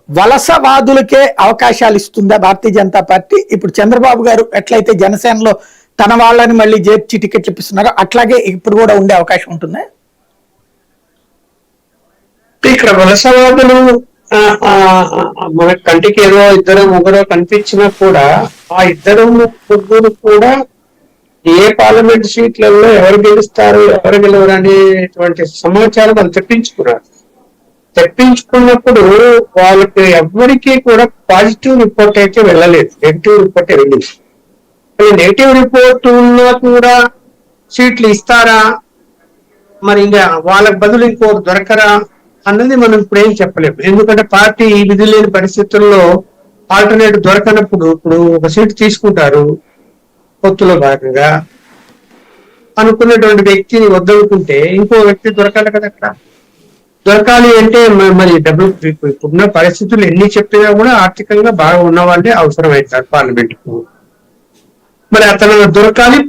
వలసవాదులకే అవకాశాలు ఇస్తుందా భారతీయ జనతా పార్టీ? ఇప్పుడు చంద్రబాబు గారు ఎట్లయితే జనసేనలో తన వాళ్ళని మళ్ళీ చేర్చి టికెట్లు ఇప్పిస్తున్నారో అట్లాగే ఇప్పుడు కూడా ఉండే అవకాశం ఉంటుందా? ఇక్కడ వలసవాదులు మన కంటికి ఏదో ఇద్దరు ముగ్గురు కనిపించినా కూడా ఆ ఇద్దరు ముగ్గురు కూడా ఏ పార్లమెంట్ సీట్లలో ఎవరు గెలుస్తారు ఎవరు గెలవరు అనేటువంటి సమాచారం వాళ్ళు తెప్పించుకున్నప్పుడు వాళ్ళకి ఎవరికి కూడా పాజిటివ్ రిపోర్ట్ అయితే వెళ్ళలేదు, నెగిటివ్ రిపోర్ట్ వెళ్ళింది. నెగిటివ్ రిపోర్ట్ ఉన్నా కూడా సీట్లు ఇస్తారా, మరి ఇంకా వాళ్ళకి బదులు ఇంకోటి దొరకరా అన్నది మనం ఇప్పుడు ఏం చెప్పలేము. ఎందుకంటే పార్టీ విధి లేని పరిస్థితుల్లో ఆల్టర్నేటివ్ దొరకనప్పుడు ఇప్పుడు ఒక సీటు తీసుకుంటారు, పొత్తులో భాగంగా అనుకున్నటువంటి వ్యక్తిని వద్దనుకుంటే ఇంకో వ్యక్తి దొరకాలి కదా. అక్కడ దొరకాలి అంటే మరి డబ్బులు ఇప్పుడున్న పరిస్థితులు ఎన్ని చెప్పినా కూడా ఆర్థికంగా బాగా ఉన్న వాళ్ళే అవసరం అవుతారు పార్లమెంట్ కు. మరి అతను దొరకాలి,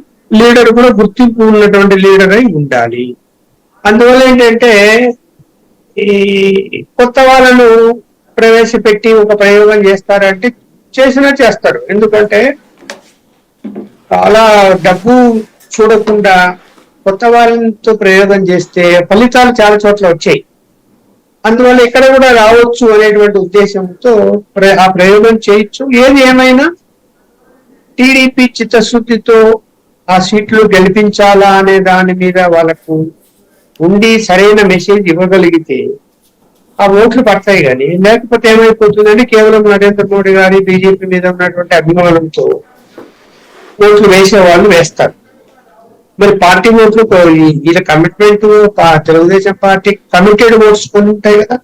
లీడర్ కూడా గుర్తింపు ఉన్నటువంటి లీడర్ అయి ఉండాలి. అందువల్ల ఏంటంటే ఈ కొత్త వాళ్ళను ప్రవేశపెట్టి ఒక ప్రయోగం చేస్తారంటే చేస్తారు. ఎందుకంటే చాలా డబ్బు చూడకుండా కొత్త వాళ్ళతో ప్రయోగం చేస్తే ఫలితాలు చాలా చోట్ల వచ్చాయి. అందువల్ల ఇక్కడ కూడా రావచ్చు అనేటువంటి ఉద్దేశంతో ఆ ప్రయోగం చేయొచ్చు. ఏది ఏమైనా టీడీపీ చిత్తశుద్ధితో ఆ సీట్లు గెలిపించాలా అనే దాని మీద వాళ్ళకు ఉండి సరైన మెసేజ్ ఇవ్వగలిగితే ఆ ఓట్లు పడతాయి. కానీ లేకపోతే ఏమైపోతుందని కేవలం నరేంద్ర మోడీ గారి బీజేపీ మీద ఉన్నటువంటి అభిమానంతో ఓట్లు వేసే వాళ్ళు వేస్తారు. మరి పార్టీ ఓట్లు వీళ్ళ commitment, Telugu Desam party committed votes కొన్ని ఉంటాయి కదా,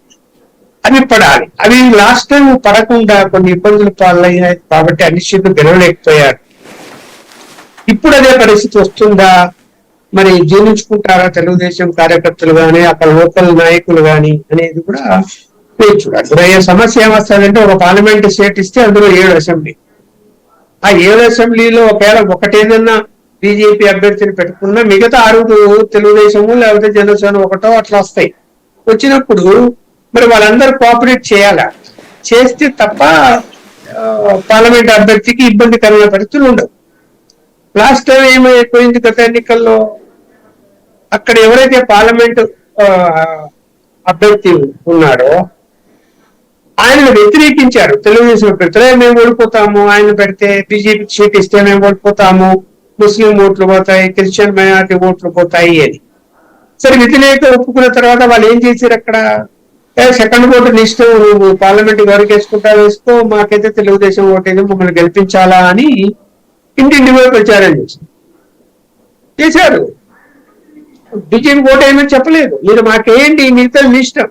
అవి పడాలి. అవి లాస్ట్ టైం పడకుండా కొన్ని ఇబ్బందులు పాలయ్యాయి కాబట్టి అన్ని సీట్లు గెలవలేకపోయారు. ఇప్పుడు అదే పరిస్థితి వస్తుందా, మరి జీర్ణించుకుంటారా తెలుగుదేశం కార్యకర్తలు కానీ అక్కడ లోకల్ నాయకులు కానీ అనేది కూడా చూడాలి. సమస్య ఏమొస్తుందంటే ఒక పార్లమెంట్ సీట్ ఇస్తే అందులో 7 అసెంబ్లీ, ఆ 7 అసెంబ్లీలో ఒకవేళ ఒకటేదన్నా బీజేపీ అభ్యర్థిని పెట్టుకున్నా మిగతా 6 తెలుగుదేశము లేకపోతే జనసేన ఒకటో అట్లా వస్తాయి. వచ్చినప్పుడు మరి వాళ్ళందరూ కోఆపరేట్ చేయాలా, చేస్తే తప్ప పార్లమెంట్ అభ్యర్థికి ఇబ్బందికరమైన పరిస్థితులు ఉండవు. లాస్ట్ టైం ఏమైపోయింది గత ఎన్నికల్లో, అక్కడ ఎవరైతే పార్లమెంట్ అభ్యర్థి ఉన్నాడో ఆయనను వ్యతిరేకించారు తెలుగుదేశం అభ్యర్థులే. మేము ఓడిపోతాము, ఆయన పెడితే బీజేపీకి సీట్ ఇస్తే మేము ఓడిపోతాము, ముస్లిం ఓట్లు పోతాయి, క్రిస్టియన్ మైనారిటీ ఓట్లు పోతాయి అని. సరే వ్యతిరేక ఒప్పుకున్న తర్వాత వాళ్ళు ఏం చేశారు, అక్కడ సెకండ్ ఓటు లిస్ట్ నువ్వు పార్లమెంట్ ఎవరికి వేసుకుంటా వేసుకో, మాకైతే తెలుగుదేశం ఓటేది మమ్మల్ని గెలిపించాలా అని ఇంటింటి వైపు ప్రచారం చేశారు. బీజేపీ ఓటు ఏమని చెప్పలేదు, మీరు మాకేంటి మిగతా మీ ఇష్టం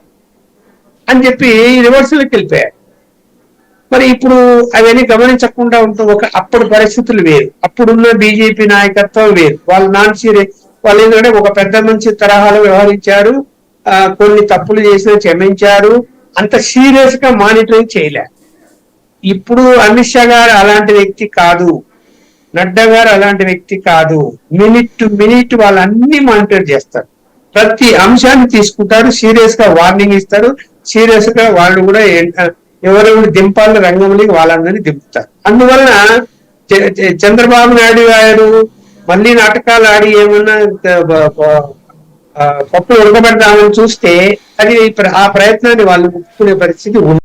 అని చెప్పి రివర్సల్కి వెళ్ళిపోయారు. మరి ఇప్పుడు అవన్నీ గమనించకుండా ఉంటూ అప్పుడు పరిస్థితులు వేరు, అప్పుడున్న బీజేపీ నాయకత్వం వేరు. వాళ్ళు నాన్ సీరియస్, వాళ్ళు ఏంటంటే ఒక పెద్ద మంచి తరహాలో వ్యవహరించారు, కొన్ని తప్పులు చేసినా క్షమించారు, అంత సీరియస్ గా మానిటరింగ్ చేయలే. ఇప్పుడు అమిత్ షా గారు అలాంటి వ్యక్తి కాదు, నడ్డా గారు అలాంటి వ్యక్తి కాదు. మినిట్ టు మినిట్ వాళ్ళు అన్ని మానిటర్ చేస్తారు, ప్రతి అంశాన్ని తీసుకుంటారు, సీరియస్ గా వార్నింగ్ ఇస్తారు, సీరియస్ గా వాళ్ళు కూడా ఎవరెవరు దింపాలని రంగంలోకి వాళ్ళందరినీ దింపుతారు. అందువలన చంద్రబాబు నాయుడు గారు మళ్ళీ నాటకాలు ఆడి ఏమన్నా పప్పులు ఉడకబెడదామని చూస్తే అది ఆ ప్రయత్నాన్ని వాళ్ళు ముట్టుకునే పరిస్థితి ఉంది.